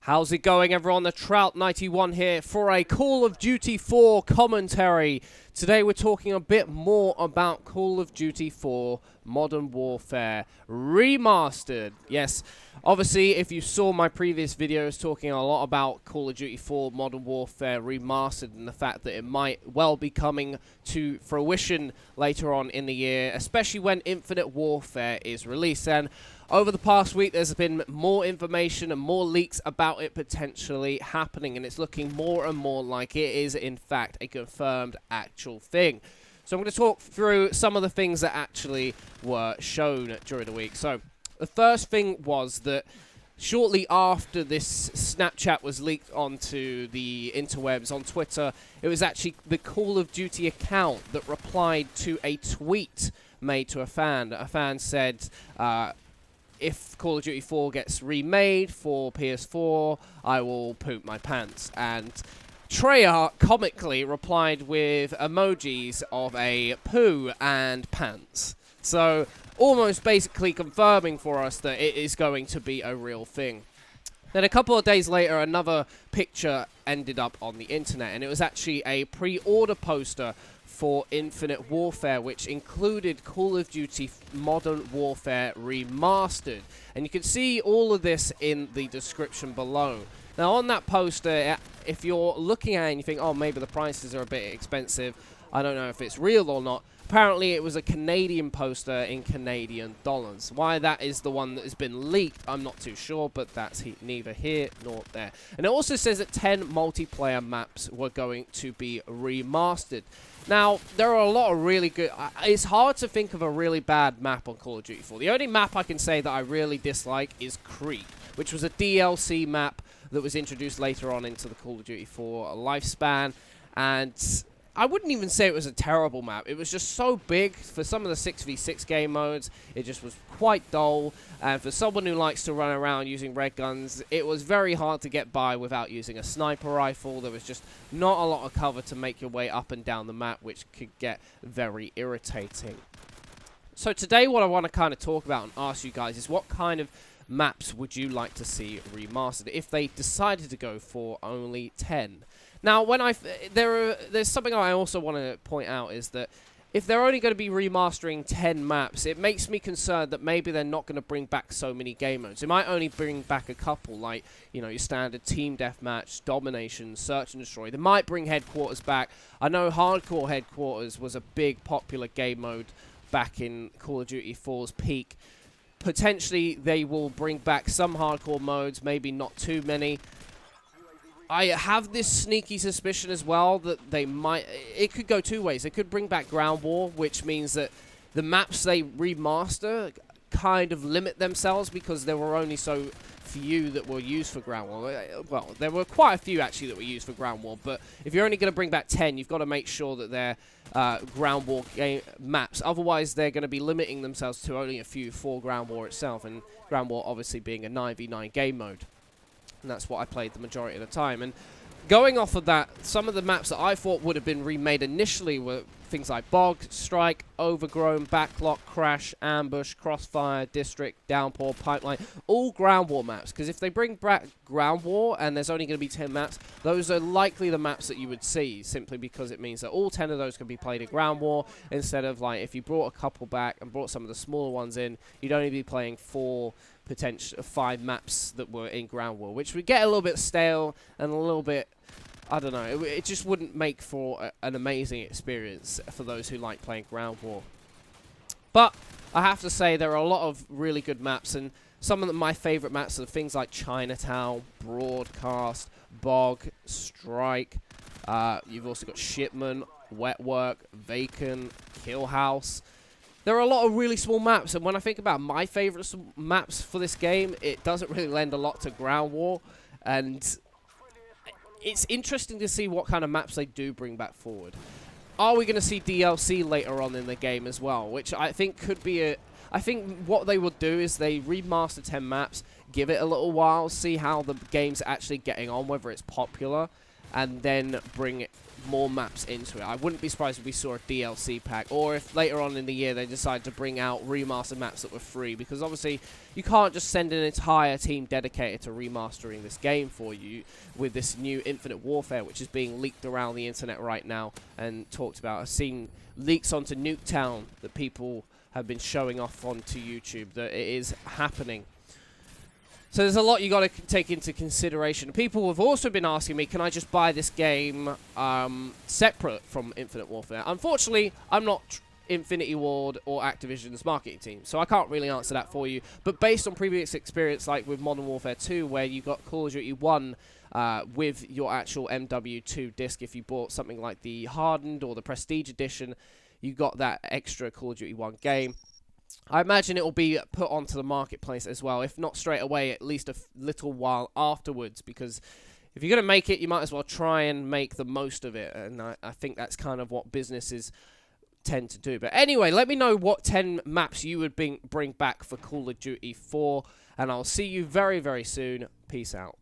How's it going, everyone? The Trout91 here for a Call of Duty 4 commentary. Today we're talking a bit more about Call of Duty 4 Modern Warfare Remastered. Yes, obviously if you saw my previous videos talking a lot about Call of Duty 4 Modern Warfare Remastered and the fact that it might well be coming to fruition later on in the year, especially when Infinite Warfare is released. And over the past week, there's been more information and more leaks about it potentially happening, and it's looking more and more like it is, in fact, a confirmed actual thing. So I'm going to talk through some of the things that actually were shown during the week. So the first thing was that shortly after this Snapchat was leaked onto the interwebs on Twitter, it was actually the Call of Duty account that replied to a tweet made to a fan. A fan said, if Call of Duty 4 gets remade for PS4, I will poop my pants. And Treyarch comically replied with emojis of a poo and pants. So almost basically confirming for us that it is going to be a real thing. Then a couple of days later, another picture ended up on the internet, and it was actually a pre-order poster for Infinite Warfare, which included Call of Duty Modern Warfare Remastered. And you can see all of this in the description below. Now, on that poster, if you're looking at it and you think, oh, maybe the prices are a bit expensive, I don't know if it's real or not. Apparently, it was a Canadian poster in Canadian dollars. Why that is the one that has been leaked, I'm not too sure, but that's neither here nor there. And it also says that 10 multiplayer maps were going to be remastered. Now, there are a lot of really good... it's hard to think of a really bad map on Call of Duty 4. The only map I can say that I really dislike is Creep, which was a DLC map that was introduced later on into the Call of Duty 4 lifespan. And I wouldn't even say it was a terrible map. It was just so big for some of the 6v6 game modes. It just was quite dull. And for someone who likes to run around using red guns, it was very hard to get by without using a sniper rifle. There was just not a lot of cover to make your way up and down the map, which could get very irritating. So today what I want to kind of talk about and ask you guys is what kind of maps would you like to see remastered if they decided to go for only 10? Now, when there's something I also want to point out is that if they're only going to be remastering 10 maps, it makes me concerned that maybe they're not going to bring back so many game modes. They might only bring back a couple, like, you know, your standard team deathmatch, domination, search and destroy. They might bring headquarters back. I know hardcore headquarters was a big popular game mode back in Call of Duty 4's peak. Potentially, they will bring back some hardcore modes, maybe not too many. I have this sneaky suspicion as well that they might... It could go two ways. They could bring back Ground War, which means that the maps they remaster kind of limit themselves because there were only so few that were used for Ground War. Well, there were quite a few, actually, that were used for Ground War, but if you're only going to bring back 10, you've got to make sure that they're Ground War maps. Otherwise, they're going to be limiting themselves to only a few for Ground War itself, and Ground War obviously being a 9v9 game mode. And that's what I played the majority of the time. And going off of that, some of the maps that I thought would have been remade initially were things like Bog, Strike, Overgrown, Backlock, Crash, Ambush, Crossfire, District, Downpour, Pipeline. All Ground War maps. Because if they bring back Ground War and there's only going to be 10 maps, those are likely the maps that you would see. Simply because it means that all 10 of those can be played in Ground War. Instead of, like, if you brought a couple back and brought some of the smaller ones in, you'd only be playing 5 maps that were in Ground War, which would get a little bit stale and a little bit, I don't know, it just wouldn't make for an amazing experience for those who like playing Ground War. But I have to say there are a lot of really good maps, and some of my favorite maps are things like Chinatown, Broadcast, Bog, Strike. You've also got Shipman, Wetwork, Vacant, Kill House. There are a lot of really small maps, and when I think about my favorite maps for this game, it doesn't really lend a lot to Ground War, and it's interesting to see what kind of maps they do bring back forward. Are we going to see DLC later on in the game as well, which I think could be I think what they will do is they remaster 10 maps, give it a little while, see how the game's actually getting on, whether it's popular, and then bring more maps into it. I wouldn't be surprised if we saw a DLC pack, or if later on in the year they decide to bring out remastered maps that were free, because obviously you can't just send an entire team dedicated to remastering this game for you with this new Infinite Warfare, which is being leaked around the internet right now and talked about. I've seen leaks onto Nuketown that people have been showing off onto YouTube, that it is happening. So there's a lot you got to take into consideration. People have also been asking me, can I just buy this game separate from Infinite Warfare? Unfortunately, I'm not Infinity Ward or Activision's marketing team, so I can't really answer that for you. But based on previous experience, like with Modern Warfare 2, where you got Call of Duty 1 with your actual MW2 disc, if you bought something like the Hardened or the Prestige Edition, you got that extra Call of Duty 1 game. I imagine it will be put onto the marketplace as well, if not straight away, at least a little while afterwards, because if you're going to make it, you might as well try and make the most of it, and I think that's kind of what businesses tend to do. But anyway, let me know what 10 maps you would bring back for Call of Duty 4, and I'll see you very, very soon. Peace out.